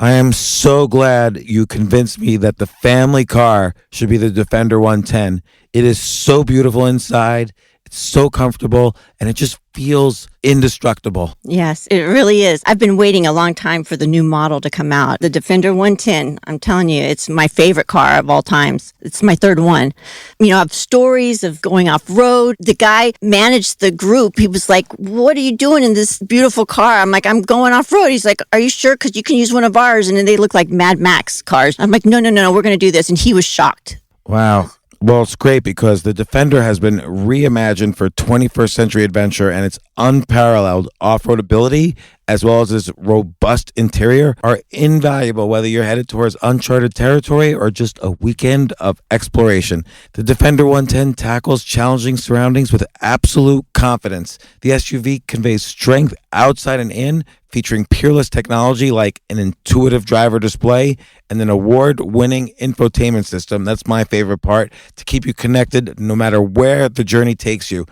I am so glad you convinced me that the family car should be the Defender 110. It is so beautiful inside. It's so comfortable, and it just feels indestructible. Yes, it really is. I've been waiting a long time for the new model to come out. The Defender 110, I'm telling you, it's my favorite car of all times. It's my third one. You know, I have stories of going off-road. The guy managed the group. He was like, what are you doing in this beautiful car? I'm like, I'm going off-road. He's like, are you sure? Because you can use one of ours. And then they look like Mad Max cars. I'm like, no, we're going to do this. And he was shocked. Wow. Well, it's great because the Defender has been reimagined for 21st century adventure, and its unparalleled off-road ability, as well as its robust interior, are invaluable whether you're headed towards uncharted territory or just a weekend of exploration. The Defender 110 tackles challenging surroundings with absolute confidence. The SUV conveys strength outside and in, featuring peerless technology like an intuitive driver display and an award-winning infotainment system. That's my favorite part, to keep you connected no matter where the journey takes you.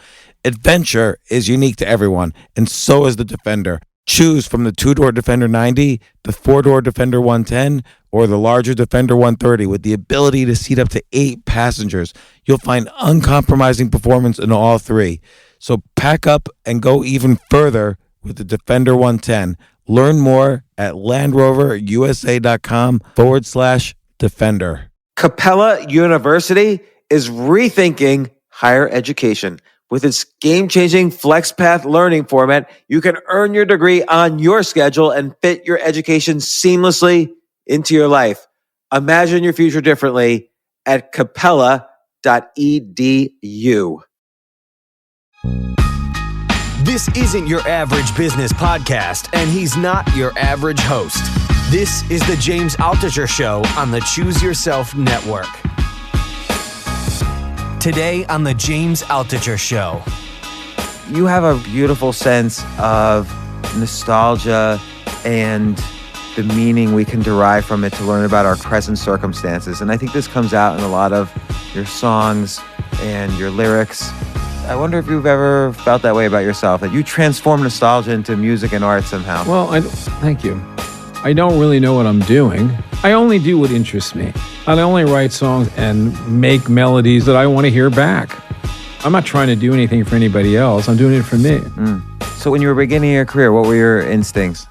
Adventure is unique to everyone, and so is the Defender. Choose from the two-door Defender 90, the four-door Defender 110, or the larger Defender 130 with the ability to seat up to 8 passengers. You'll find uncompromising performance in all three. So pack up and go even further with the Defender 110. Learn more at LandRoverUSA.com/Defender. Capella University is rethinking higher education. With its game-changing FlexPath learning format, you can earn your degree on your schedule and fit your education seamlessly into your life. Imagine your future differently at capella.edu. This isn't your average business podcast, and he's not your average host. This is the James Altucher Show on the Choose Yourself Network. Today on the James Altucher Show. You have a beautiful sense of nostalgia and the meaning we can derive from it to learn about our present circumstances. And I think this comes out in a lot of your songs and your lyrics. I wonder if you've ever felt that way about yourself, that you transform nostalgia into music and art somehow. Well, thank you. I don't really know what I'm doing. I only do what interests me. I only write songs and make melodies that I want to hear back. I'm not trying to do anything for anybody else. I'm doing it for me. So when you were beginning your career, what were your instincts?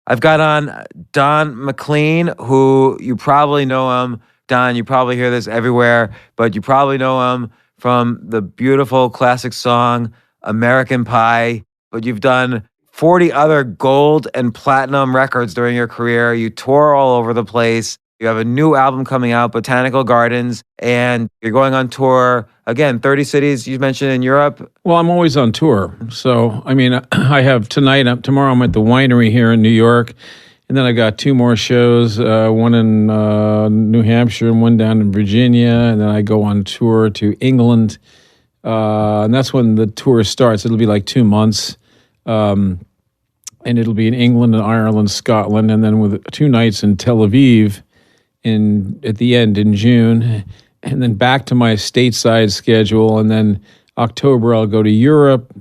I've got on Don McLean, who you probably know him. Don, you probably hear this everywhere, but you probably know him from the beautiful classic song American Pie. But you've done 40 other gold and platinum records during your career. You tour all over the place. You have a new album coming out, Botanical Gardens, and you're going on tour, again, 30 cities you mentioned in Europe. Well, I'm always on tour. So, I mean, I have tomorrow I'm at the winery here in New York, and then I got 2 more shows, one in New Hampshire and one down in Virginia, and then I go on tour to England, and that's when the tour starts. It'll be like 2 months. And it'll be in England and Ireland, Scotland, and then with 2 nights in Tel Aviv at the end in June, and then back to my stateside schedule. And then October I'll go to Europe,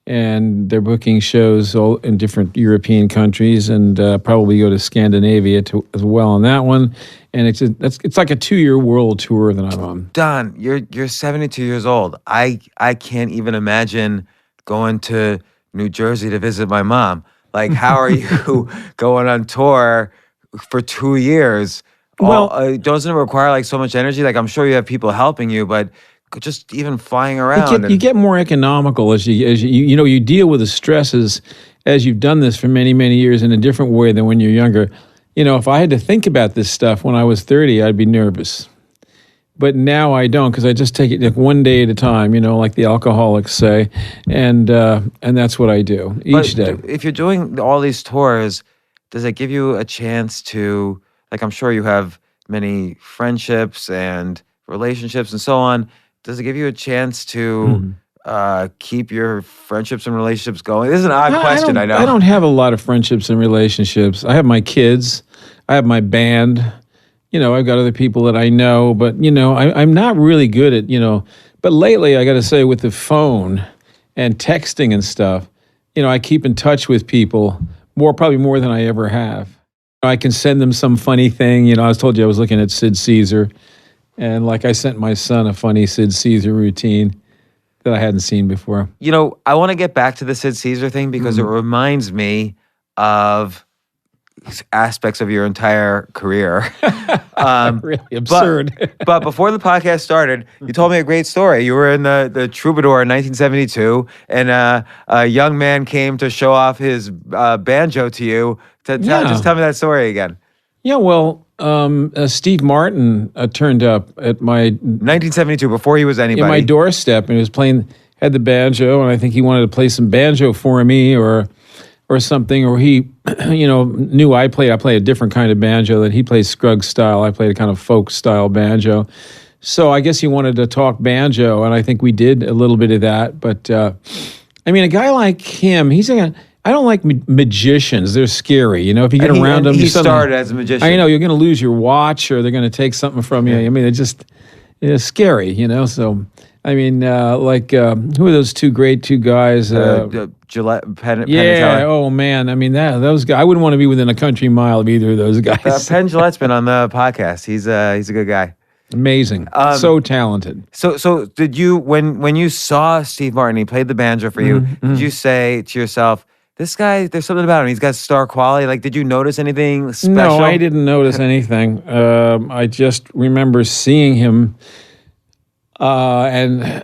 and they're booking shows all in different European countries, and probably go to Scandinavia as well on that one. And it's like a 2-year world tour that I'm on. Don, you're 72 years old. I can't even imagine going to New Jersey to visit my mom. Like, how are you going on tour for 2 years? Well, doesn't it require like so much energy? Like, I'm sure you have people helping you, but just even flying around. You get more economical as you deal with the stresses as you've done this for many, many years in a different way than when you're younger. You know, if I had to think about this stuff when I was 30, I'd be nervous. But now I don't, because I just take it like one day at a time, like the alcoholics say, and that's what I do each day. If you're doing all these tours, does it give you a chance to, like, I'm sure you have many friendships and relationships and so on. Does it give you a chance to keep your friendships and relationships going? This is an odd question, I know. I don't have a lot of friendships and relationships. I have my kids. I have my band. I've got other people that I know, but, I'm not really good at, but lately I got to say with the phone and texting and stuff, I keep in touch with people probably more than I ever have. I can send them some funny thing. I told you I was looking at Sid Caesar, and like I sent my son a funny Sid Caesar routine that I hadn't seen before. I want to get back to the Sid Caesar thing because it reminds me of aspects of your entire career. Really absurd. But before the podcast started, you told me a great story. You were in the Troubadour in 1972, and a young man came to show off his banjo to you. Just tell me that story again. Yeah, well, Steve Martin turned up at my 1972 before he was anybody. In my doorstep, and he was had the banjo, and I think he wanted to play some banjo for me or something, or he, knew I played a different kind of banjo that he plays Scruggs style. I played a kind of folk style banjo. So I guess he wanted to talk banjo, and I think we did a little bit of that. But, a guy like him, I don't like magicians. They're scary. If you get around them. He started as a magician. I know, you're going to lose your watch, or they're going to take something from you. It's scary, So, who are those two guys? Gillette, Penn yeah, Teller. oh man. Those guys, I wouldn't want to be within a country mile of either of those guys. Penn Gillette's been on the podcast. He's a good guy. Amazing. So talented. So did you, when you saw Steve Martin, he played the banjo for you, did you say to yourself, this guy, there's something about him, he's got star quality? Like, did you notice anything special? No, I didn't notice anything. I just remember seeing him. And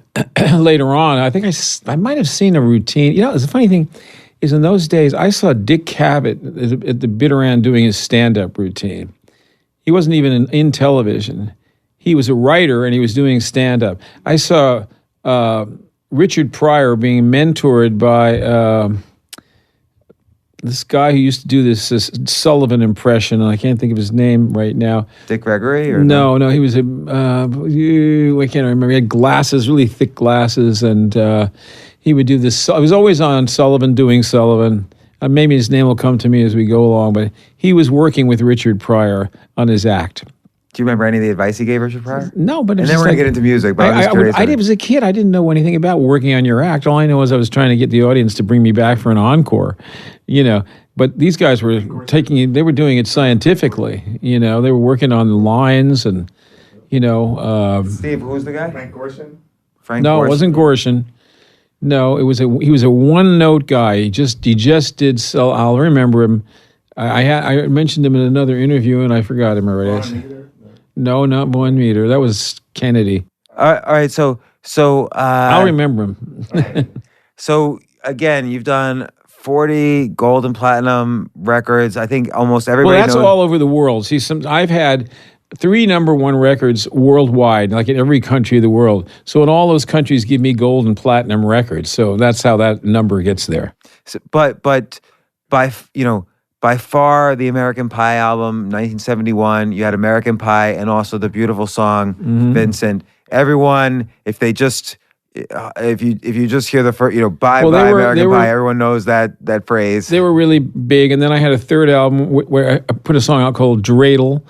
later on, I think I might have seen a routine. The funny thing is, in those days, I saw Dick Cavett at the Bitter End doing his stand-up routine. He wasn't even in television. He was a writer, and he was doing stand-up. I saw Richard Pryor being mentored by this guy who used to do this Sullivan impression, and I can't think of his name right now. Dick Gregory? Or no, he was I can't remember. He had glasses, really thick glasses, and he would do this. I was always on Sullivan doing Sullivan. Maybe his name will come to me as we go along, but he was working with Richard Pryor on his act. Do you remember any of the advice he gave Richard Pryor? No, but and then we're going to get into music, but I'm just curious. I was a kid. I didn't know anything about working on your act. All I know is I was trying to get the audience to bring me back for an encore, But these guys were they were doing it scientifically, They were working on the lines and, Steve, who's the guy? Frank Gorshin? No, it wasn't Gorshin. No, he was a one-note guy. He just did. So I'll remember him. I mentioned him in another interview, and I forgot him already. No, not Bowen Meter. That was Kennedy. All right. So I'll remember him. So again, you've done 40 gold and platinum records. I think almost everybody. Well, that's all over the world. See, I've had 3 number 1 records worldwide, like in every country of the world. So in all those countries, give me gold and platinum records. So that's how that number gets there. So, but by far, the American Pie album, 1971, you had American Pie and also the beautiful song, Vincent. Everyone, if you just hear the first, bye American Pie, everyone knows that phrase. They were really big. And then I had a third album where I put a song out called Dreidel,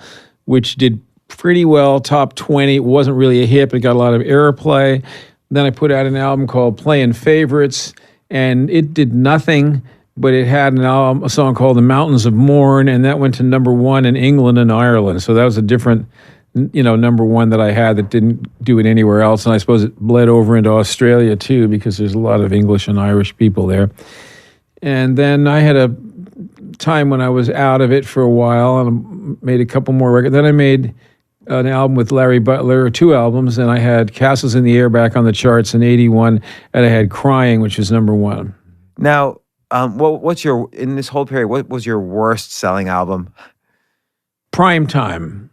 which did pretty well, top 20. It wasn't really a hit, but it got a lot of airplay. Then I put out an album called Playing Favorites, and it did nothing. But it had a song called The Mountains of Mourne, and that went to number 1 in England and Ireland. So that was a different, number 1 that I had that didn't do it anywhere else. And I suppose it bled over into Australia too, because there's a lot of English and Irish people there. And then I had a time when I was out of it for a while and made a couple more records. Then I made an album with Larry Butler, 2 albums, and I had Castles in the Air back on the charts in 81, and I had Crying, which was number 1. Now, in this whole period, what was your worst selling album? PrimeTime.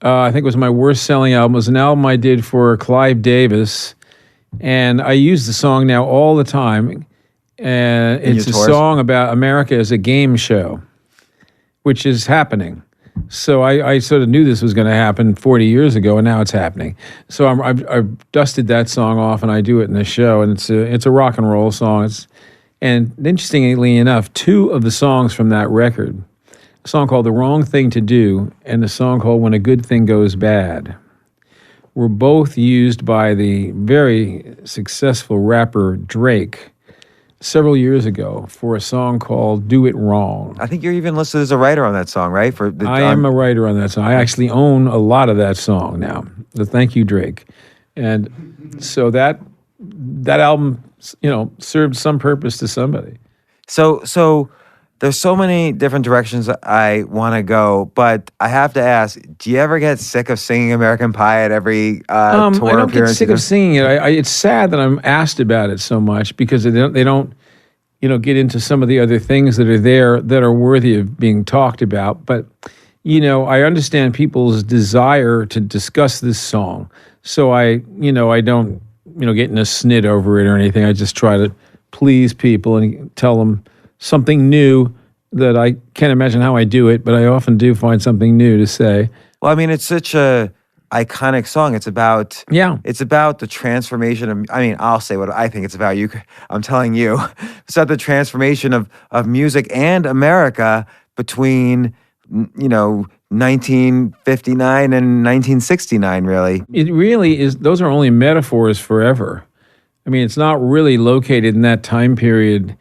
I think it was my worst selling album. It was an album I did for Clive Davis, and I use the song now all the time. And it's a song about America as a game show, which is happening. So I sort of knew this was going to happen 40 years ago, and now it's happening. So I've dusted that song off, and I do it in the show, and it's a rock and roll song. And interestingly enough, 2 of the songs from that record, a song called The Wrong Thing to Do and a song called When a Good Thing Goes Bad, were both used by the very successful rapper Drake several years ago for a song called "Do It Wrong." I think you're even listed as a writer on that song, right? I am a writer on that song. I actually own a lot of that song now. So thank you, Drake. And so that album, served some purpose to somebody. So there's so many different directions I want to go, but I have to ask: do you ever get sick of singing American Pie at every tour I don't appearance? get sick of singing it. It's sad that I'm asked about it so much because they don't get into some of the other things that are there that are worthy of being talked about. But I understand people's desire to discuss this song, so I don't get in a snit over it or anything. I just try to please people and tell them something new that I can't imagine how I do it, but I often do find something new to say. Well, I mean, it's such a iconic song. It's about the transformation of. I mean, I'll say what I think it's about. I'm telling you, it's about the transformation of music and America between 1959 and 1969. Really, it really is. Those are only metaphors forever. I mean, it's not really located in that time period,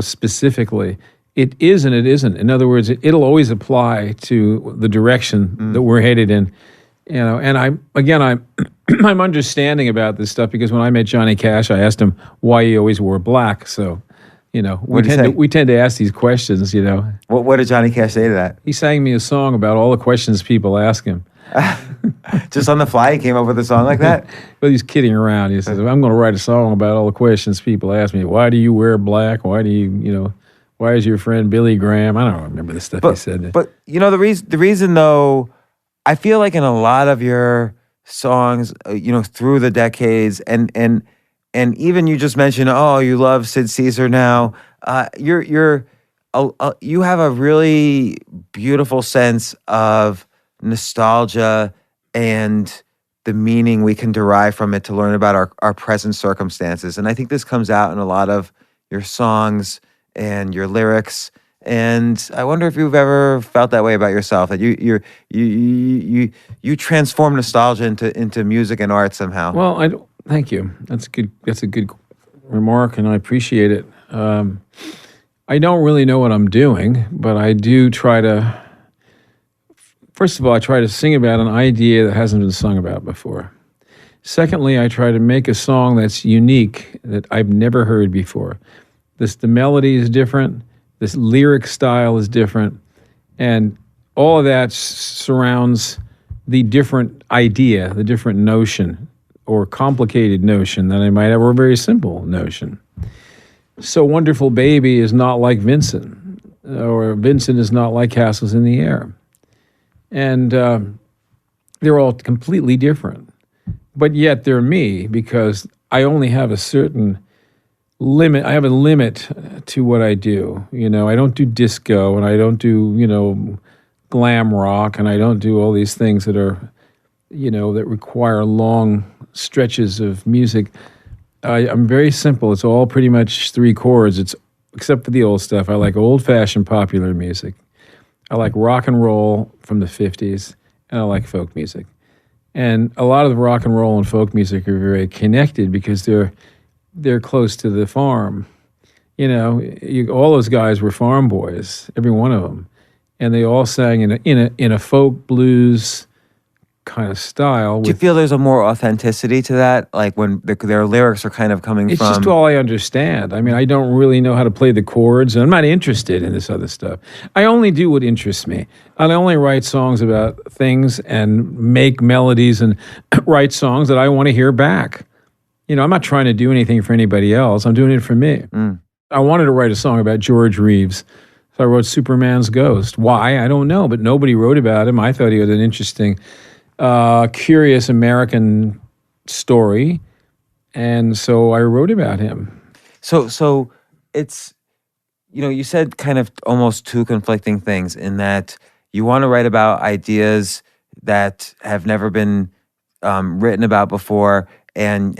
specifically. It is and it isn't. In other words, it'll always apply to the direction that we're headed in. And I'm understanding about this stuff because when I met Johnny Cash, I asked him why he always wore black. So, we tend to ask these questions. What did Johnny Cash say to that? He sang me a song about all the questions people ask him. Just on the fly, he came up with a song like that? Well, he's kidding around. He says, I'm going to write a song about all the questions people ask me. Why do you wear black? Why do you, why is your friend Billy Graham? I don't remember the stuff he said. But, the reason, though, I feel like in a lot of your songs, through the decades, and even you just mentioned, you love Sid Caesar now. You have a really beautiful sense of nostalgia and the meaning we can derive from it to learn about our present circumstances. And I think this comes out in a lot of your songs and your lyrics. And I wonder if you've ever felt that way about yourself, that you transform nostalgia into music and art somehow. Well, thank you. That's good. That's a good remark, and I appreciate it. I don't really know what I'm doing, but I do try to. First of all, I try to sing about an idea that hasn't been sung about before. Secondly, I try to make a song that's unique, that I've never heard before. The melody is different, this lyric style is different, and all of that surrounds the different idea, the different notion, or complicated notion that I might have, or a very simple notion. So Wonderful Baby is not like Vincent, or Vincent is not like Castles in the Air. And they're all completely different. But yet they're me because I only have a certain limit. I have a limit to what I do. I don't do disco and I don't do, glam rock and I don't do all these things that are, that require long stretches of music. I'm very simple. It's all pretty much three chords. Except for the old stuff. I like old-fashioned popular music. I like rock and roll from the 50s, and I like folk music. And a lot of the rock and roll and folk music are very connected because they're close to the farm. All those guys were farm boys, every one of them, and they all sang in a folk blues kind of style. Do you feel there's a more authenticity to that? Like when their lyrics are kind of coming it's from... It's just all I understand. I mean, I don't really know how to play the chords, and I'm not interested in this other stuff. I only do what interests me. I only write songs about things and make melodies and write songs that I want to hear back. I'm not trying to do anything for anybody else. I'm doing it for me. I wanted to write a song about George Reeves, so I wrote Superman's Ghost. Why? I don't know, but nobody wrote about him. I thought he was an interesting... curious American story, and so I wrote about him. So it's, you said kind of almost two conflicting things in that you want to write about ideas that have never been written about before, and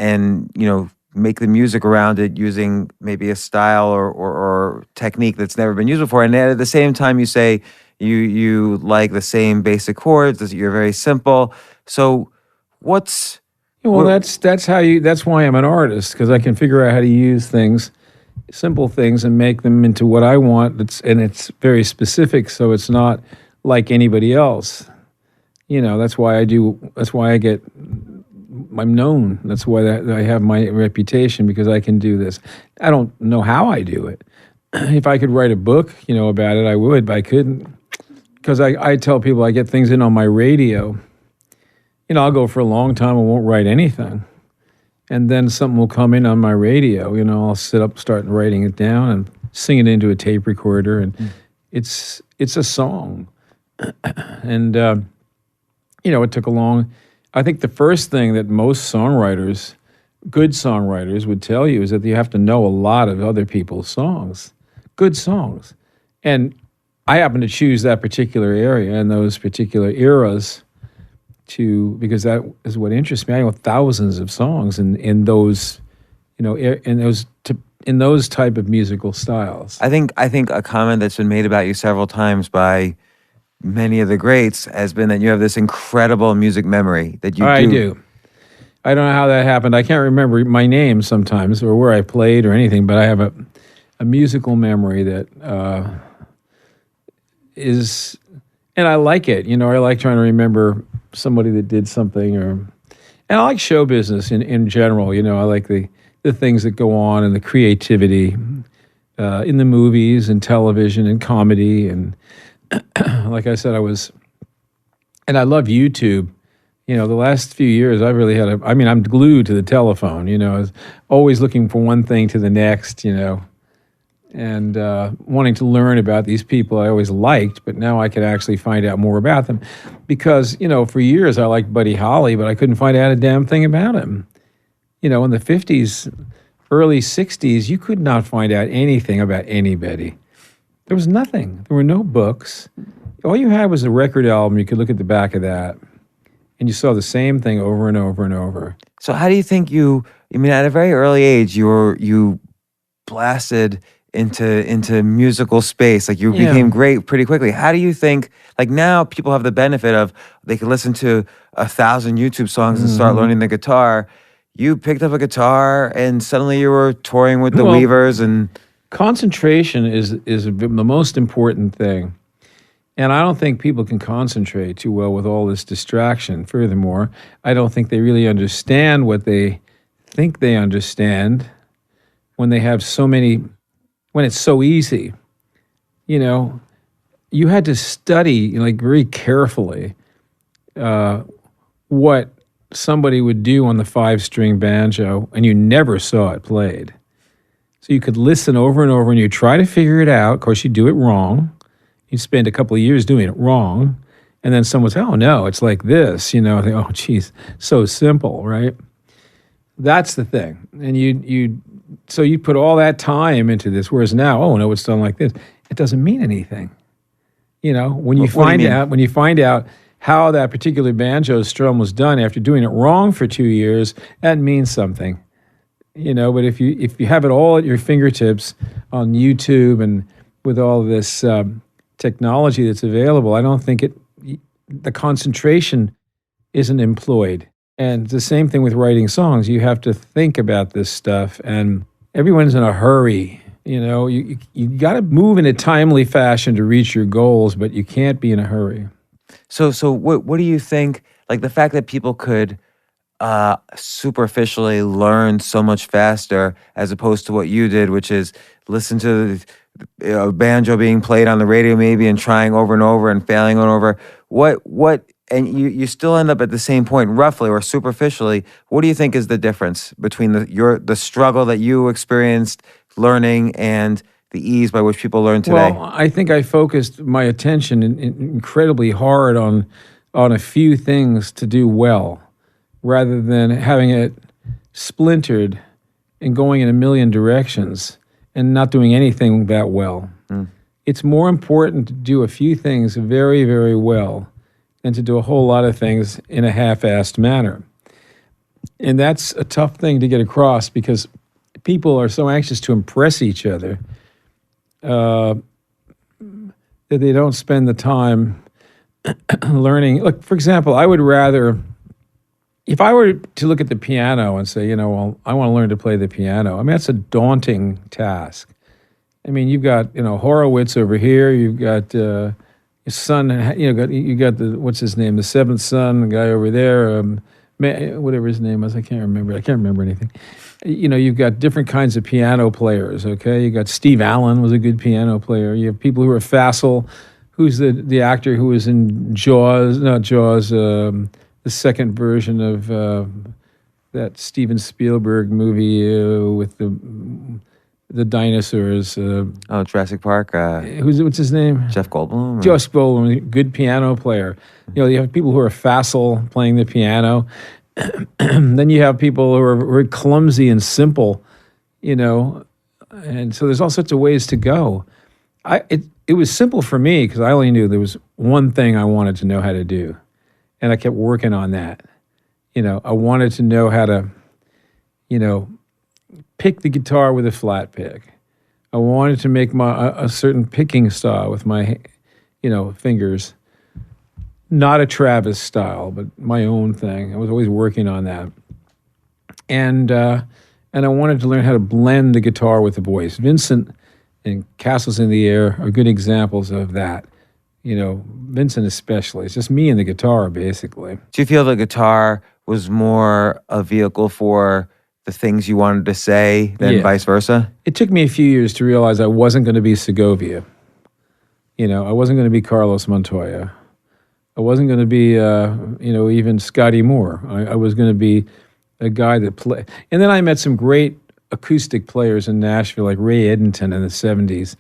make the music around it using maybe a style or technique that's never been used before, and at the same time you say you like the same basic chords, you're very simple. So what's Well, that's why I'm an artist, because I can figure out how to use things, simple things, and make them into what I want. It's very specific, so it's not like anybody else. That's why I'm known. That's why I have my reputation, because I can do this. I don't know how I do it. If I could write a book, about it, I would, but I couldn't. Because I tell people I get things in on my radio. I'll go for a long time and won't write anything. And then something will come in on my radio. I'll sit up, start writing it down and sing it into a tape recorder. And it's a song. And, it took I think the first thing that most good songwriters would tell you is that you have to know a lot of other people's songs, good songs. And I happen to choose that particular area and those particular eras because that is what interests me. I know thousands of songs in those, in those type of musical styles. I think a comment that's been made about you several times by many of the greats has been that you have this incredible music memory that you do. I do. I don't know how that happened. I can't remember my name sometimes or where I played or anything, but I have a musical memory that is, and I like it. I like trying to remember somebody that did something, and I like show business in general. I like the things that go on and the creativity in the movies and television and comedy. And like I said, and I love YouTube. The last few years, I really I'm glued to the telephone. I was always looking for one thing to the next, and wanting to learn about these people I always liked, but now I can actually find out more about them. Because, for years I liked Buddy Holly, but I couldn't find out a damn thing about him. In the 50s, early 60s, you could not find out anything about anybody. There was nothing. There were no books. All you had was a record album. You could look at the back of that, and you saw the same thing over and over and over. So how do you think at a very early age, you blasted into musical space, like you became great pretty quickly. How do you think, like now people have the benefit of they can listen to 1,000 YouTube songs and start learning the guitar. You picked up a guitar and suddenly you were touring with the Weavers. And concentration is the most important thing. And I don't think people can concentrate too well with all this distraction. Furthermore, I don't think they really understand what they think they understand when they have when it's so easy. You had to study very carefully what somebody would do on the 5-string banjo, and you never saw it played. So you could listen over and over, and you try to figure it out. Of course, you do it wrong. You spend a couple of years doing it wrong, and then someone says, "Oh no, it's like this." Oh geez, so simple, right? That's the thing, and so you put all that time into this, whereas now, oh no, it's done like this. It doesn't mean anything. When you find out how that particular banjo strum was done after doing it wrong for 2 years, that means something. But if you have it all at your fingertips on YouTube and with all this technology that's available, I don't think the concentration isn't employed. And it's the same thing with writing songs. You have to think about this stuff, and everyone's in a hurry. You got to move in a timely fashion to reach your goals, but you can't be in a hurry. So what do you think, like the fact that people could superficially learn so much faster as opposed to what you did, which is listen to a banjo being played on the radio maybe and trying over and over and failing over. What and you still end up at the same point roughly or superficially. What do you think is the difference between the struggle that you experienced learning and the ease by which people learn today? Well, I think I focused my attention incredibly hard on a few things to do well, rather than having it splintered and going in a million directions and not doing anything that well. It's more important to do a few things very, very well than to do a whole lot of things in a half-assed manner. And that's a tough thing to get across because people are so anxious to impress each other that they don't spend the time learning. Look, for example, I would rather if I were to look at the piano and say, well, I want to learn to play the piano, I mean, that's a daunting task. I mean, you've got, Horowitz over here. You've got your son, you got the, what's his name? The seventh son, the guy over there, whatever his name was. I can't remember anything. You've got different kinds of piano players, okay? You got Steve Allen was a good piano player. You have people who are Fassel, who's the actor who was in Jaws, the second version of that Steven Spielberg movie with the dinosaurs. Jurassic Park. What's his name? Jeff Goldblum. Jeff Goldblum, good piano player. You have people who are facile playing the piano. Then you have people who are very clumsy and simple, and so there's all sorts of ways to go. It was simple for me because I only knew there was one thing I wanted to know how to do, and I kept working on that. I wanted to know how to, pick the guitar with a flat pick. I wanted to make a certain picking style with my, fingers. Not a Travis style, but my own thing. I was always working on that. And I wanted to learn how to blend the guitar with the voice. Vincent and Castles in the Air are good examples of that. Vincent especially. It's just me and the guitar, basically. Do you feel the guitar was more a vehicle for the things you wanted to say than vice versa? It took me a few years to realize I wasn't going to be Segovia. I wasn't going to be Carlos Montoya. I wasn't going to be, even Scotty Moore. I was going to be a guy that played. And then I met some great acoustic players in Nashville, like Ray Edenton in the 70s.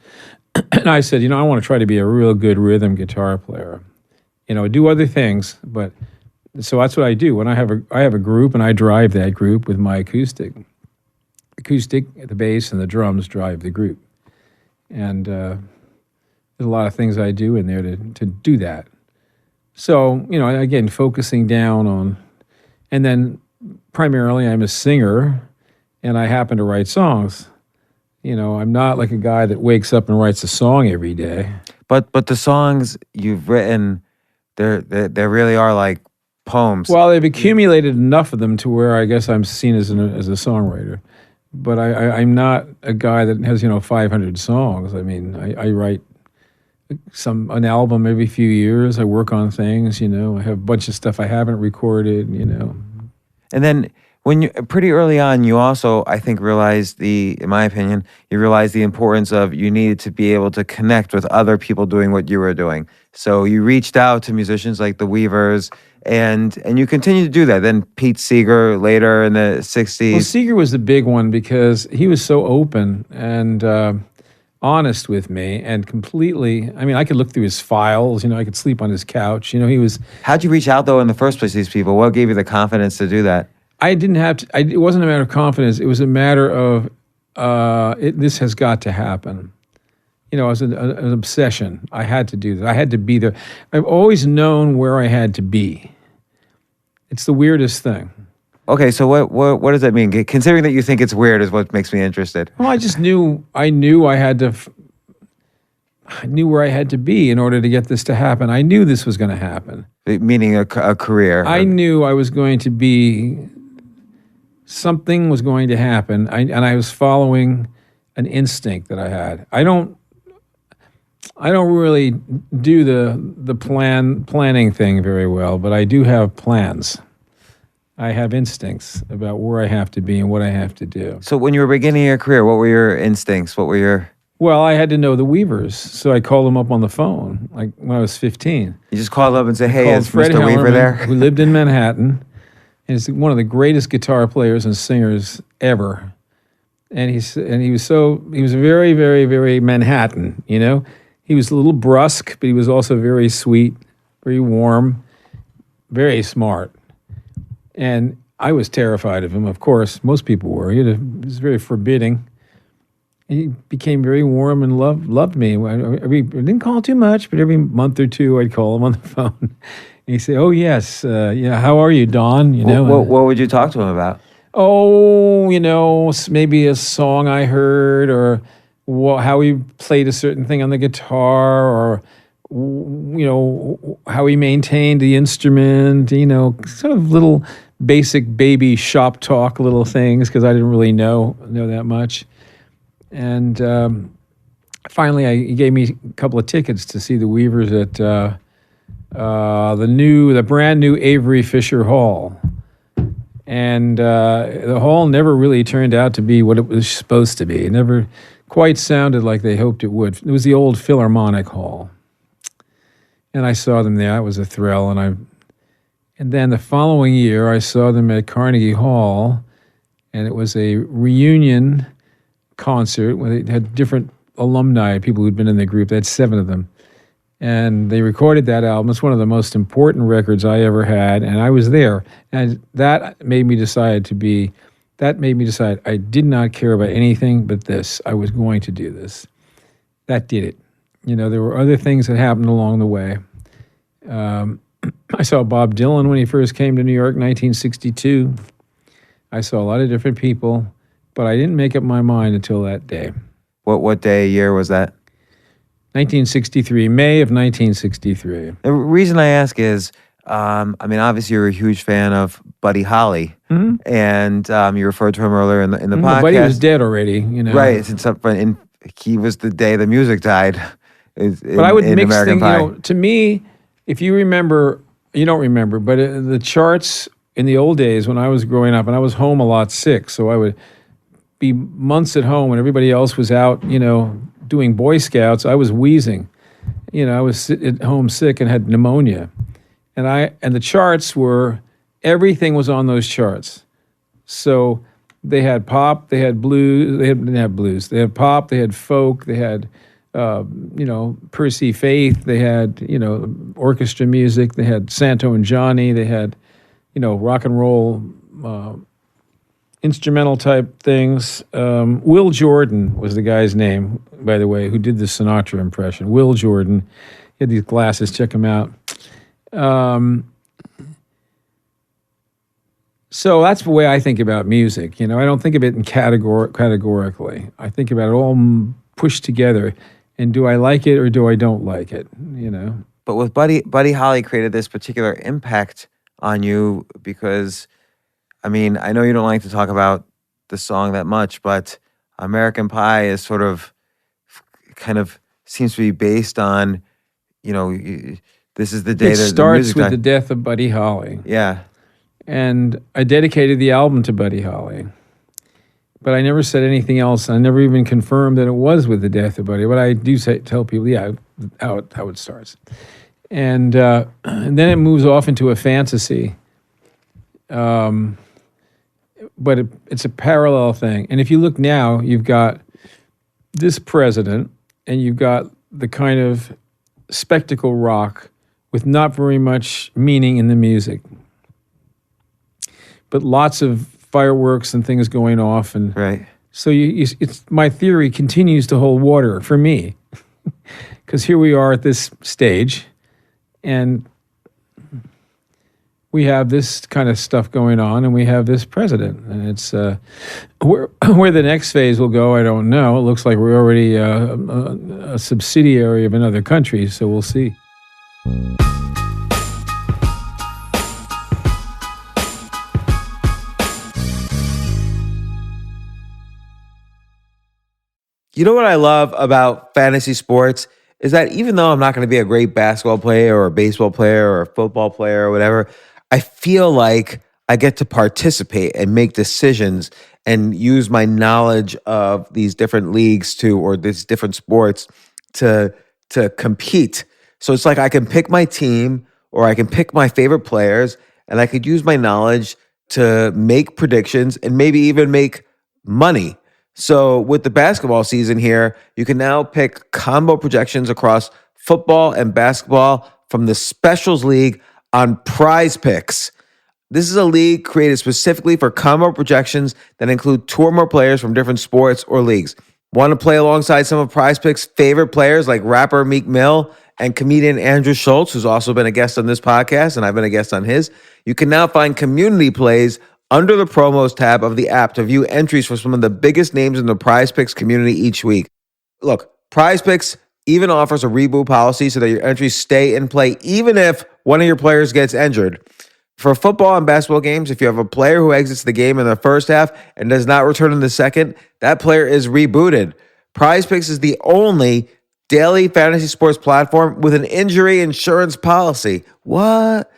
And I said, I want to try to be a real good rhythm guitar player. I do other things, but so that's what I do. When I have a group and I drive that group with my acoustic, the bass and the drums drive the group. And there's a lot of things I do in there to do that. So, again, focusing down on, and then primarily I'm a singer and I happen to write songs. I'm not like a guy that wakes up and writes a song every day. But the songs you've written, they really are like poems. Well, they've accumulated enough of them to where I guess I'm seen as a songwriter. But I'm not a guy that has, 500 songs. I mean, I write an album every few years. I work on things, I have a bunch of stuff I haven't recorded, And then when you pretty early on, you also, I think, realized in my opinion, you realized the importance of you needed to be able to connect with other people doing what you were doing. So you reached out to musicians like the Weavers, and you continue to do that. Then Pete Seeger later in the 60s. Well, Seeger was the big one because he was so open and honest with me and completely, I could look through his files, I could sleep on his couch, he was... How'd you reach out, though, in the first place, these people? What gave you the confidence to do that? I didn't have to, it wasn't a matter of confidence, it was a matter of, this has got to happen. It was an obsession. I had to do that. I had to be there. I've always known where I had to be. It's the weirdest thing. Okay, so what does that mean? Considering that you think it's weird is what makes me interested. Well, I just knew I knew where I had to be in order to get this to happen. I knew this was going to happen. Meaning a career. I knew I was going to be, something was going to happen, and I was following an instinct that I had. I don't really do the planning thing very well, but I do have plans. I have instincts about where I have to be and what I have to do. So when you were beginning your career, what were your instincts? What were your... Well, I had to know the Weavers, so I called them up on the phone, like when I was 15. You just called up and said, hey, is Fred Mr. Weaver there? Who lived in Manhattan, and he's one of the greatest guitar players and singers ever. And he was very, very, very Manhattan, He was a little brusque, but he was also very sweet, very warm, very smart. And I was terrified of him, of course. Most people were. He was very forbidding. And he became very warm and loved me. I didn't call too much, but every month or two I'd call him on the phone. And he'd say, oh, yes, how are you, Don? What would you talk to him about? Oh, maybe a song I heard or how he played a certain thing on the guitar or how he maintained the instrument, sort of little basic baby shop talk little things because I didn't really know that much. And finally, he gave me a couple of tickets to see the Weavers at the brand new Avery Fisher Hall. And the hall never really turned out to be what it was supposed to be. It never quite sounded like they hoped it would. It was the old Philharmonic Hall. And I saw them there. It was a thrill. And then the following year, I saw them at Carnegie Hall, and it was a reunion concert where they had different alumni, people who'd been in the group. They had 7 of them. And they recorded that album. It's one of the most important records I ever had, and I was there. And that made me decide I did not care about anything but this. I was going to do this. That did it. There were other things that happened along the way. I saw Bob Dylan when he first came to New York in 1962. I saw a lot of different people, but I didn't make up my mind until that day. What day, year was that? 1963, May of 1963. The reason I ask is, obviously you're a huge fan of Buddy Holly, and you referred to him earlier in the podcast. Buddy was dead already, Right, and he was the day the music died. But I would mix things, to me, if you remember, you don't remember, but the charts in the old days when I was growing up, and I was home a lot sick, so I would be months at home when everybody else was out, doing Boy Scouts. I was wheezing. I was at home sick and had pneumonia. And the charts everything was on those charts. So they had pop, they had blues, they didn't have blues. They had pop, they had folk, they had, Percy Faith, they had, orchestra music, they had Santo and Johnny, they had, rock and roll, instrumental type things. Will Jordan was the guy's name, by the way, who did the Sinatra impression. Will Jordan. He had these glasses. Check him out. So that's the way I think about music. I don't think of it in categorically. I think about it all pushed together. And do I like it or do I don't like it? But with Buddy Holly created this particular impact on you because, I know you don't like to talk about the song that much, but American Pie is sort of kind of seems to be based on, this is the day it that starts with the death of Buddy Holly. Yeah. And I dedicated the album to Buddy Holly. But I never said anything else. I never even confirmed that it was with the death of Buddy. But I do tell people, how it starts. And then it moves off into a fantasy. But it's a parallel thing. And if you look now, you've got this president, and you've got the kind of spectacle rock with not very much meaning in the music, but lots of fireworks and things going off. And right. So it's my theory continues to hold water for me, because here we are at this stage, and we have this kind of stuff going on, and we have this president, and it's where the next phase will go, I don't know. It looks like we're already a subsidiary of another country, so we'll see. You know what I love about fantasy sports is that even though I'm not going to be a great basketball player or a baseball player or a football player or whatever, I feel like I get to participate and make decisions and use my knowledge of these different leagues or these different sports to compete. So it's like I can pick my team or I can pick my favorite players, and I could use my knowledge to make predictions and maybe even make money. So with the basketball season here, you can now pick combo projections across football and basketball from the Specials League on Prize Picks. This is a league created specifically for combo projections that include two or more players from different sports or leagues. Want to play alongside some of Prize Picks' favorite players like rapper Meek Mill and comedian Andrew Schultz, who's also been a guest on this podcast, and I've been a guest on his? You can now find community plays under the promos tab of the app to view entries for some of the biggest names in the Prize Picks community each week. Look, Prize Picks even offers a reboot policy so that your entries stay in play even if one of your players gets injured. For football and basketball games, if you have a player who exits the game in the first half and does not return in the second, that player is rebooted. PrizePicks is the only daily fantasy sports platform with an injury insurance policy. What?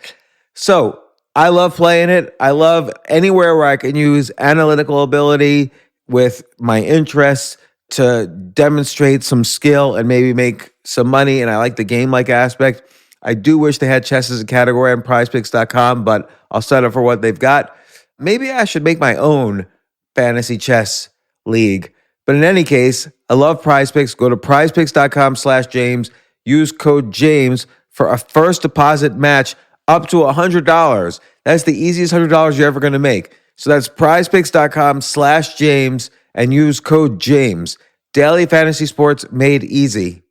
So I love playing it. I love anywhere where I can use analytical ability with my interests to demonstrate some skill and maybe make some money. And I like the game-like aspect. I do wish they had chess as a category on prizepicks.com, but I'll settle for what they've got. Maybe I should make my own fantasy chess league. But in any case, I love PrizePicks. Go to prizepicks.com/James. Use code James for a first deposit match up to $100. That's the easiest $100 you're ever going to make. So that's prizepicks.com/James and use code James. Daily fantasy sports made easy.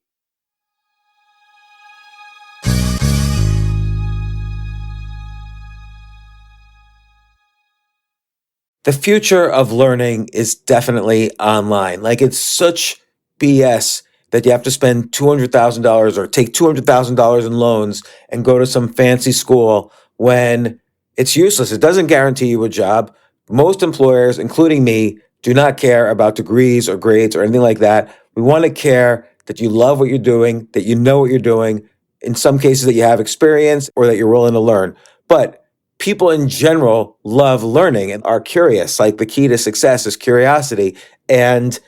The future of learning is definitely online. Like, it's such BS that you have to spend $200,000 or take $200,000 in loans and go to some fancy school when it's useless. It doesn't guarantee you a job. Most employers, including me, do not care about degrees or grades or anything like that. We want to care that you love what you're doing, that you know what you're doing, in some cases that you have experience or that you're willing to learn. But people in general love learning and are curious. Like, the key to success is curiosity. And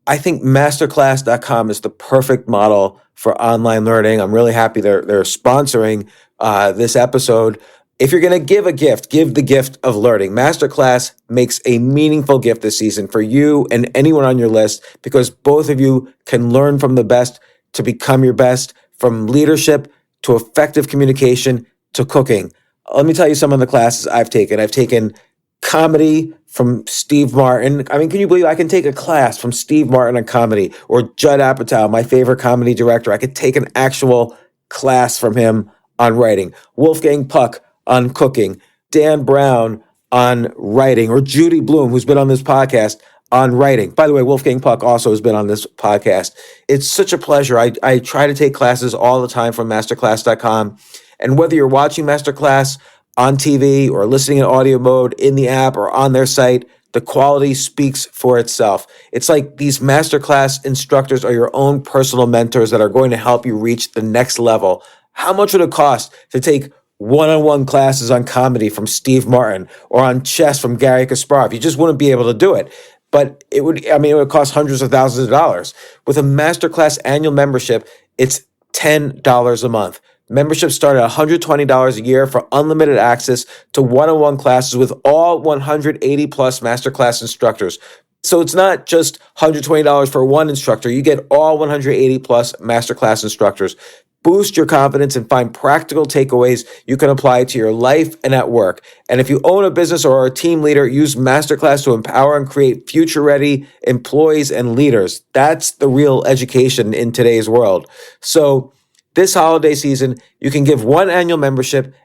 I think masterclass.com is the perfect model for online learning. I'm really happy they're sponsoring this episode. If you're going to give a gift, give the gift of learning. Masterclass makes a meaningful gift this season for you and anyone on your list, because both of you can learn from the best to become your best, from leadership to effective communication to cooking. Let me tell you some of the classes I've taken. I've taken comedy from Steve Martin. I mean, can you believe I can take a class from Steve Martin on comedy, or Judd Apatow, my favorite comedy director? I could take an actual class from him on writing. Wolfgang Puck on cooking. Dan Brown on writing, or Judy Bloom, who's been on this podcast, on writing. By the way, Wolfgang Puck also has been on this podcast. It's such a pleasure. I try to take classes all the time from masterclass.com. And whether you're watching Masterclass on TV or listening in audio mode in the app or on their site, the quality speaks for itself. It's like these Masterclass instructors are your own personal mentors that are going to help you reach the next level. How much would it cost to take one-on-one classes on comedy from Steve Martin or on chess from Gary Kasparov? You just wouldn't be able to do it. But it would cost hundreds of thousands of dollars. With a Masterclass annual membership, it's $10 a month. Memberships start at $120 a year for unlimited access to one-on-one classes with all 180 plus Masterclass instructors. So it's not just $120 for one instructor. You get all 180 plus Masterclass instructors. Boost your confidence and find practical takeaways you can apply to your life and at work. And if you own a business or are a team leader, use Masterclass to empower and create future-ready employees and leaders. That's the real education in today's world. So this holiday season, you can give one annual membership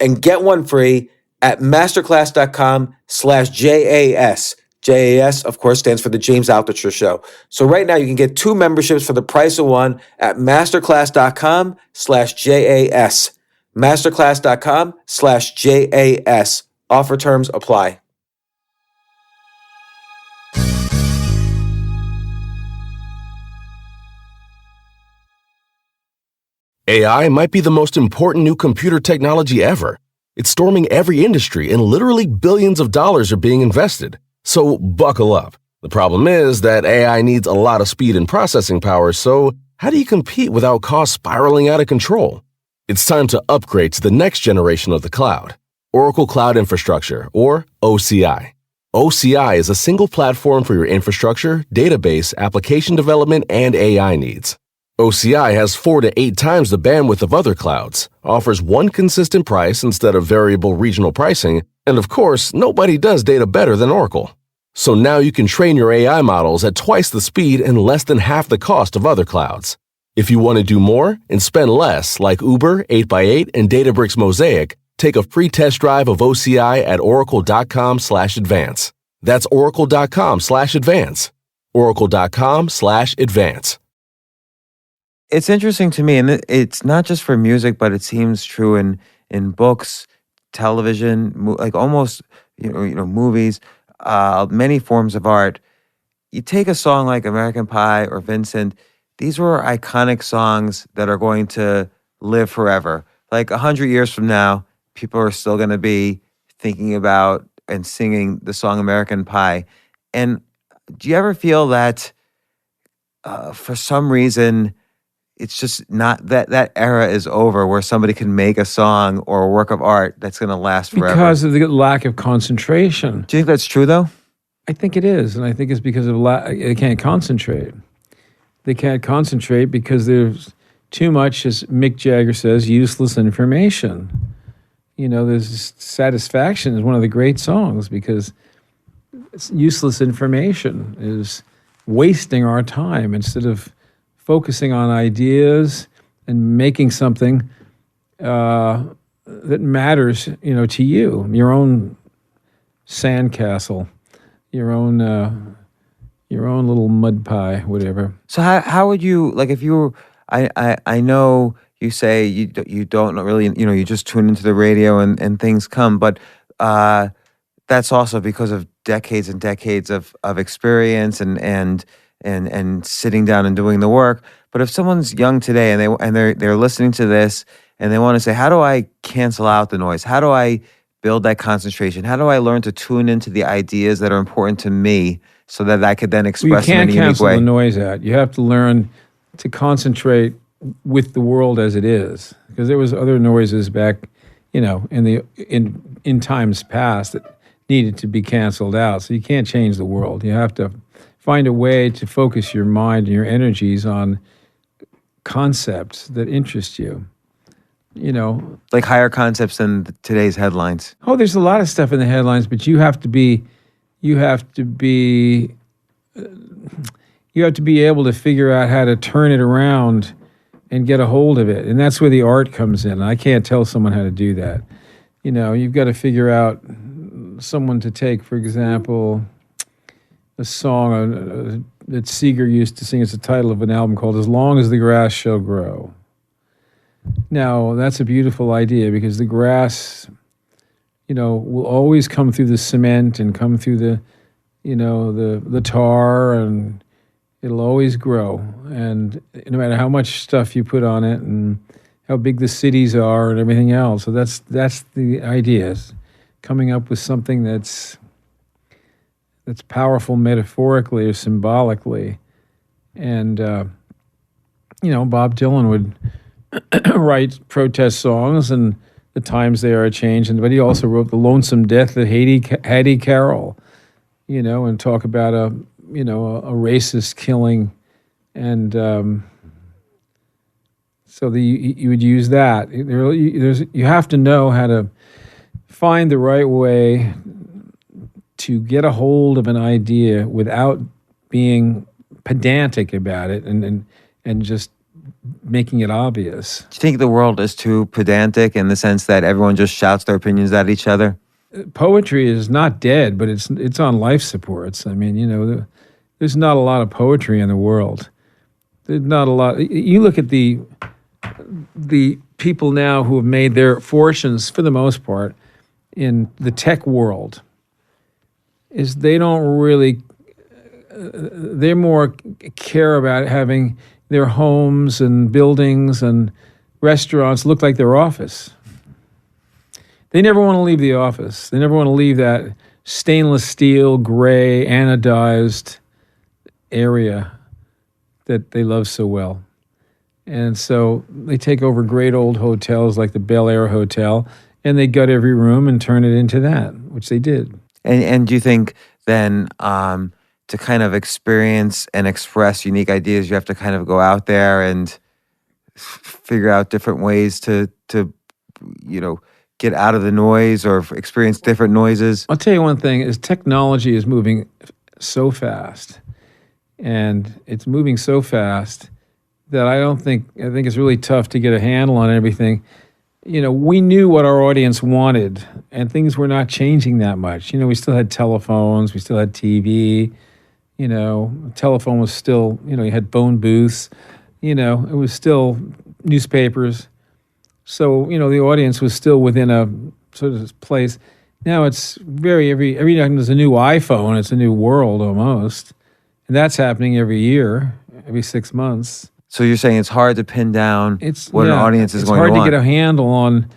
and get one free at masterclass.com/JAS. JAS, of course, stands for the James Altucher Show. So right now you can get two memberships for the price of one at masterclass.com/JAS. Masterclass.com/JAS. Offer terms apply. AI might be the most important new computer technology ever. It's storming every industry, and literally billions of dollars are being invested. So buckle up. The problem is that AI needs a lot of speed and processing power, so how do you compete without costs spiraling out of control? It's time to upgrade to the next generation of the cloud, Oracle Cloud Infrastructure, or OCI. OCI is a single platform for your infrastructure, database, application development, and AI needs. OCI has 4 to 8 times the bandwidth of other clouds, offers one consistent price instead of variable regional pricing, and of course, nobody does data better than Oracle. So now you can train your AI models at twice the speed and less than half the cost of other clouds. If you want to do more and spend less, like Uber, 8x8, and Databricks Mosaic, take a free test drive of OCI at oracle.com/advance. That's oracle.com/advance. oracle.com/advance. It's interesting to me, and it's not just for music, but it seems true in books, television, like almost movies, many forms of art. You take a song like American Pie or Vincent, these were iconic songs that are going to live forever. Like 100 years from now, people are still going to be thinking about and singing the song American Pie. And do you ever feel that for some reason, it's just not that era is over where somebody can make a song or a work of art that's going to last forever? Because of the lack of concentration. Do you think that's true, though? I think it is, and I think it's because of they can't concentrate. They can't concentrate because there's too much, as Mick Jagger says, useless information. There's Satisfaction is one of the great songs because it's useless information is wasting our time instead of focusing on ideas and making something that matters, to you, your own sandcastle. Your own little mud pie, whatever. So how would you, like, if you were, I know you say you don't really, you just tune into the radio and things come, but that's also because of decades and decades of experience and sitting down and doing the work. But if someone's young today and they're listening to this and they want to say, how do I cancel out the noise? How do I build that concentration? How do I learn to tune into the ideas that are important to me so that I could then express them in a unique way? You can't cancel the noise out. You have to learn to concentrate with the world as it is, because there was other noises back, in times past that needed to be canceled out. So you can't change the world. You have to find a way to focus your mind and your energies on concepts that interest you. Like higher concepts than today's headlines. Oh, there's a lot of stuff in the headlines, but you have to be able to figure out how to turn it around and get a hold of it. And that's where the art comes in. I can't tell someone how to do that. You've got to figure out someone to take, for example, a song that Seeger used to sing. It's the title of an album called As Long as the Grass Shall Grow. Now, that's a beautiful idea because the grass, will always come through the cement and come through the tar, and it'll always grow. And no matter how much stuff you put on it and how big the cities are and everything else. So that's the idea, is coming up with something that's powerful metaphorically or symbolically. And, Bob Dylan would write protest songs, and the times they are changing. But he also wrote The Lonesome Death of Hattie Carroll, and talk about a racist killing. And so you would use that. You have to know how to find the right way to get a hold of an idea without being pedantic about it and just making it obvious. Do you think the world is too pedantic in the sense that everyone just shouts their opinions at each other? Poetry is not dead, but it's on life supports. I mean, there's not a lot of poetry in the world. There's not a lot. You look at the people now who have made their fortunes, for the most part, in the tech world, is they don't really. They more care about having their homes and buildings and restaurants look like their office. They never want to leave the office. They never want to leave that stainless steel, gray, anodized area that they love so well. And so they take over great old hotels like the Bel Air Hotel, and they gut every room and turn it into that, which they did. And do you think then to kind of experience and express unique ideas, you have to kind of go out there and figure out different ways to get out of the noise or experience different noises? I'll tell you one thing, is technology is moving so fast. And it's moving so fast that I think it's really tough to get a handle on everything. We knew what our audience wanted, and things were not changing that much. We still had telephones, we still had TV. Telephone was still, you had phone booths. It was still newspapers. So, the audience was still within a sort of place. Now it's every time there's a new iPhone, it's a new world almost. And that's happening every year, every 6 months. So you're saying it's hard to pin down what an audience is going to want. It's hard to get a handle on.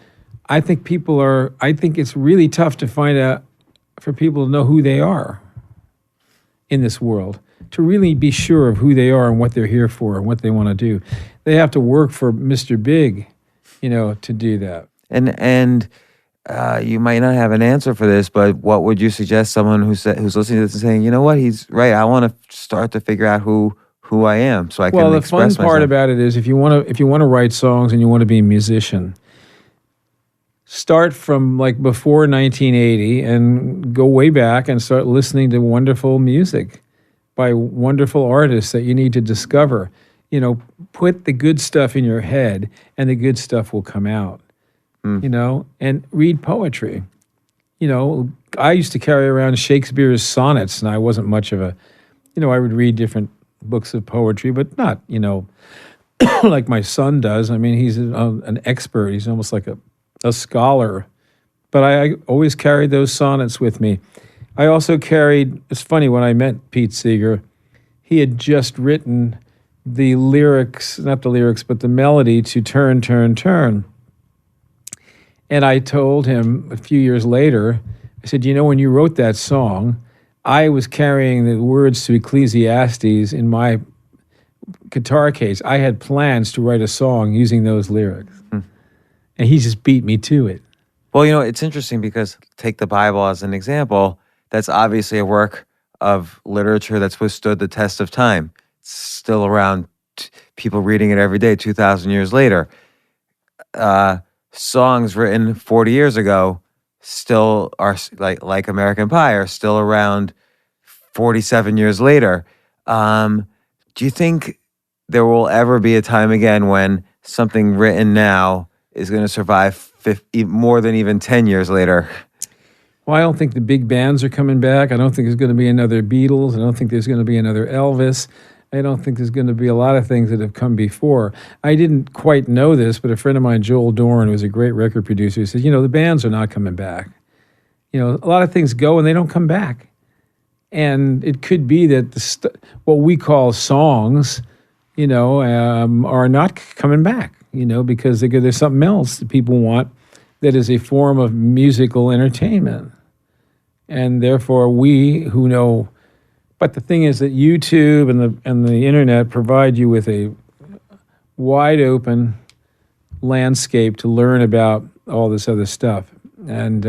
I think it's really tough to find out, for people to know who they are in this world, to really be sure of who they are and what they're here for and what they want to do. They have to work for Mr. Big, to do that. And you might not have an answer for this, but what would you suggest someone who's listening to this and saying, you know what, he's right, I want to start to figure out who I am so I can express myself. Well, the fun part about it is if you want to write songs and you want to be a musician, start from like before 1980 and go way back and start listening to wonderful music by wonderful artists that you need to discover. Put the good stuff in your head and the good stuff will come out. And read poetry. I used to carry around Shakespeare's sonnets, and I wasn't much of a, I would read different books of poetry, but not, like my son does. I mean, he's an expert. He's almost like a scholar. But I always carried those sonnets with me. I also carried, it's funny, when I met Pete Seeger, he had just written the lyrics, not the lyrics, but the melody to Turn, Turn, Turn. And I told him a few years later, I said, when you wrote that song, I was carrying the words to Ecclesiastes in my guitar case. I had plans to write a song using those lyrics. And he just beat me to it. Well, it's interesting because take the Bible as an example. That's obviously a work of literature that's withstood the test of time. It's still around, people reading it every day, 2,000 years later. Songs written 40 years ago still are, like American Pie, are still around 47 years later. Do you think there will ever be a time again when something written now is going to survive more than even 10 years later? Well, I don't think the big bands are coming back. I don't think there's going to be another Beatles. I don't think there's going to be another Elvis. I don't think there's going to be a lot of things that have come before. I didn't quite know this, but a friend of mine, Joel Dorn, who was a great record producer, said, the bands are not coming back. A lot of things go and they don't come back. And it could be that what we call songs, are not coming back, because there's something else that people want that is a form of musical entertainment. And therefore we who know. But the thing is that YouTube and the internet provide you with a wide open landscape to learn about all this other stuff. And,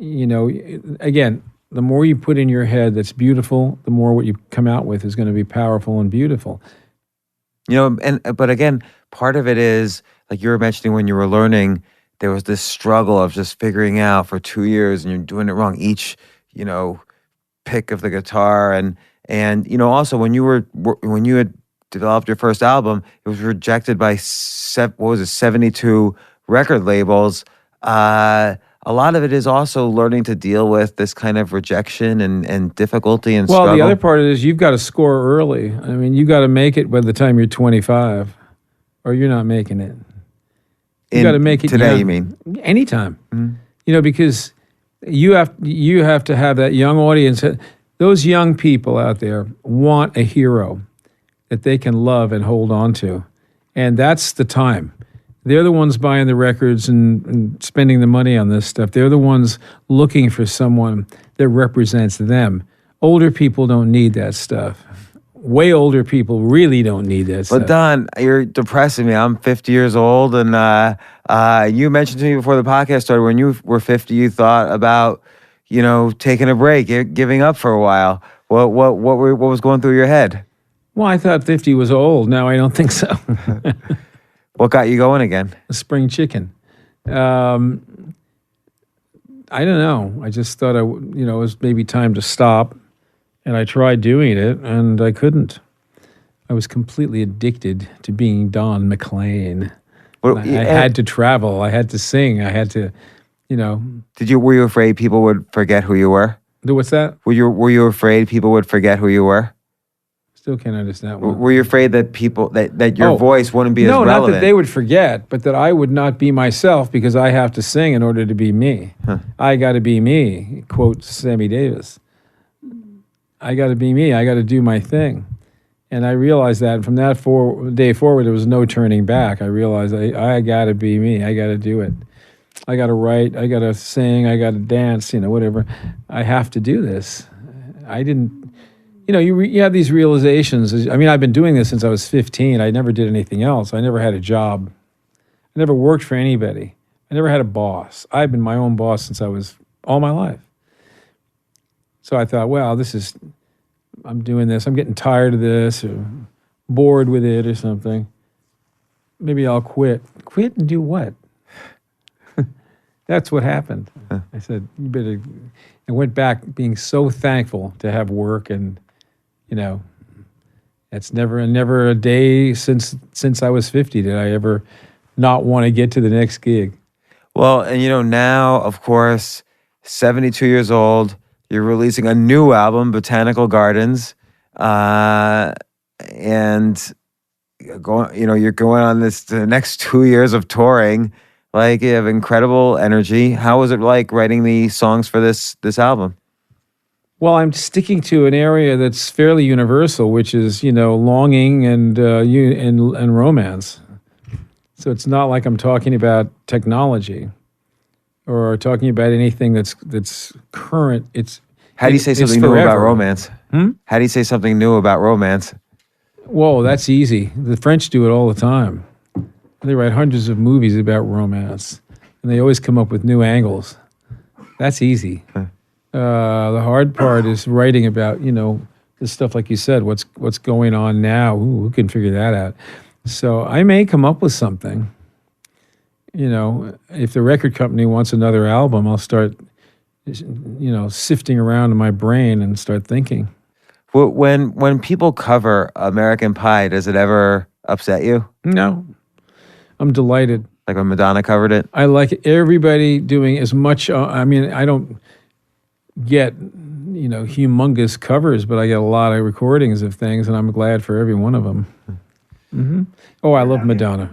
again, the more you put in your head that's beautiful, the more what you come out with is going to be powerful and beautiful. But again, part of it is, like you were mentioning when you were learning, there was this struggle of just figuring out for 2 years and you're doing it wrong each, pick of the guitar and also when you had developed your first album, it was rejected by 72 record labels. A lot of it is also learning to deal with this kind of rejection and difficulty and struggle. Well, the other part is you've got to score early. I mean, you got to make it by the time you're 25 or you're not making it. You got to make it today, you mean? Anytime. Mm-hmm. Because you have to have that young audience. Those young people out there want a hero that they can love and hold on to. And that's the time. They're the ones buying the records and spending the money on this stuff. They're the ones looking for someone that represents them. Older people don't need that stuff. Way older people really don't need that stuff. But Don, you're depressing me. I'm 50 years old, and you mentioned to me before the podcast started when you were 50, you thought about, taking a break, giving up for a while. What was going through your head? Well, I thought 50 was old. Now I don't think so. What got you going again? A spring chicken. I don't know. I just thought it was maybe time to stop. And I tried doing it, and I couldn't. I was completely addicted to being Don McLean. I had to travel. I had to sing. I had to, Were you afraid people would forget who you were? What's that? Were you afraid people would forget who you were? Still can't understand one. Were you afraid that people that your voice wouldn't be as No, relevant? not that they would forget, but that I would not be myself because I have to sing in order to be me. I got to be me, quote Sammy Davis. I got to be me. I got to do my thing. And I realized that. And from that day forward, there was no turning back. I realized I got to be me. I got to do it. I got to write. I got to sing. I got to dance, whatever. I have to do this. I didn't, you have these realizations. I mean, I've been doing this since I was 15. I never did anything else. I never had a job. I never worked for anybody. I never had a boss. I've been my own boss since I was all my life. So I thought, well, I'm doing this. I'm getting tired of this or bored with it or something. Maybe I'll quit. Quit and do what? That's what happened. I said, you better. I went back being so thankful to have work, and it's never a day since I was 50 did I ever not want to get to the next gig. Well, and now, of course, 72 years old, you're releasing a new album, Botanical Gardens, and you're going on the next 2 years of touring. Like, you have incredible energy. How was it like writing the songs for this album? Well, I'm sticking to an area that's fairly universal, which is longing and romance. So it's not like I'm talking about technology or talking about anything that's current. How do you say something new about romance? How do you say something new about romance? Whoa, that's easy. The French do it all the time. They write hundreds of movies about romance, and they always come up with new angles. That's easy. The hard part is writing about, the stuff like you said, what's going on now. Ooh, who can figure that out? So I may come up with something. If the record company wants another album, I'll start, sifting around in my brain and start thinking. When people cover American Pie, does it ever upset you? No. I'm delighted. Like when Madonna covered it? I like everybody doing as much. I don't get, humongous covers, but I get a lot of recordings of things, and I'm glad for every one of them. Mm-hmm. Oh, I love Madonna.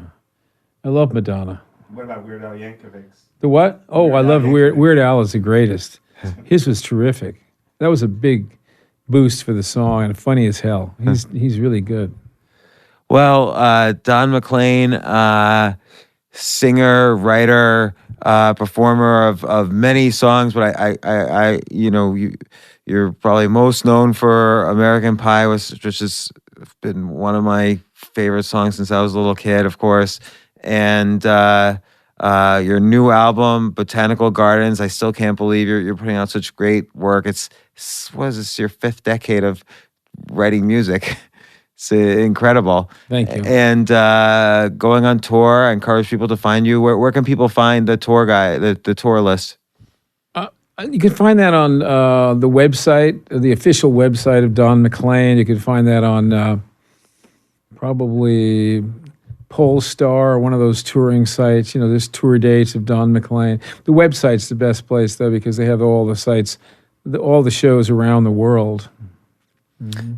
I love Madonna. What about Weird Al Yankovic's? The what? Oh, I love Weird Al is the greatest. His was terrific. That was a big boost for the song, and funny as hell. He's really good. Well, Don McLean, singer, writer, performer of many songs, but you're probably most known for American Pie, which has been one of my favorite songs since I was a little kid, of course. And your new album, Botanical Gardens, I still can't believe you're putting out such great work. What is this, your 5th decade of writing music? It's incredible. Thank you. And going on tour, I encourage people to find you. Where can people find the tour guide, the tour list? You can find that on the website, the official website of Don McLean. You can find that on probably Polestar, one of those touring sites. There's tour dates of Don McLean. The website's the best place, though, because they have all the sites, all the shows around the world. Mm-hmm.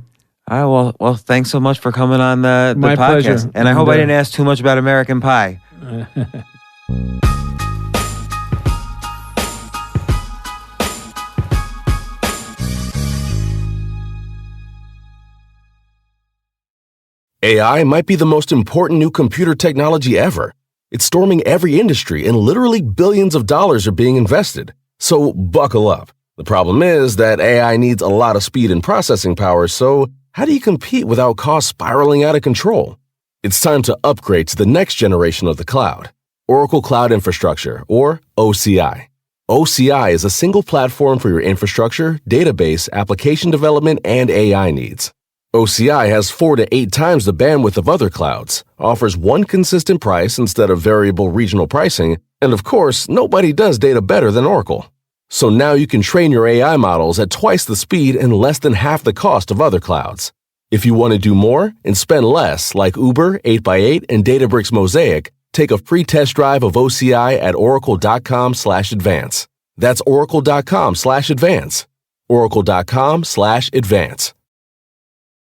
All right, well, thanks so much for coming on the My podcast. pleasure. And I hope I didn't ask too much about American Pie. AI might be the most important new computer technology ever. It's storming every industry, and literally billions of dollars are being invested. So buckle up. The problem is that AI needs a lot of speed and processing power, so how do you compete without costs spiraling out of control? It's time to upgrade to the next generation of the cloud, Oracle Cloud Infrastructure, or OCI. OCI is a single platform for your infrastructure, database, application development, and AI needs. OCI has 4 to 8 times the bandwidth of other clouds, offers one consistent price instead of variable regional pricing, and of course, nobody does data better than Oracle. So now you can train your AI models at twice the speed and less than half the cost of other clouds. If you want to do more and spend less, like Uber, 8x8, and Databricks Mosaic, take a free test drive of OCI at oracle.com/advance. That's oracle.com/advance. oracle.com/advance.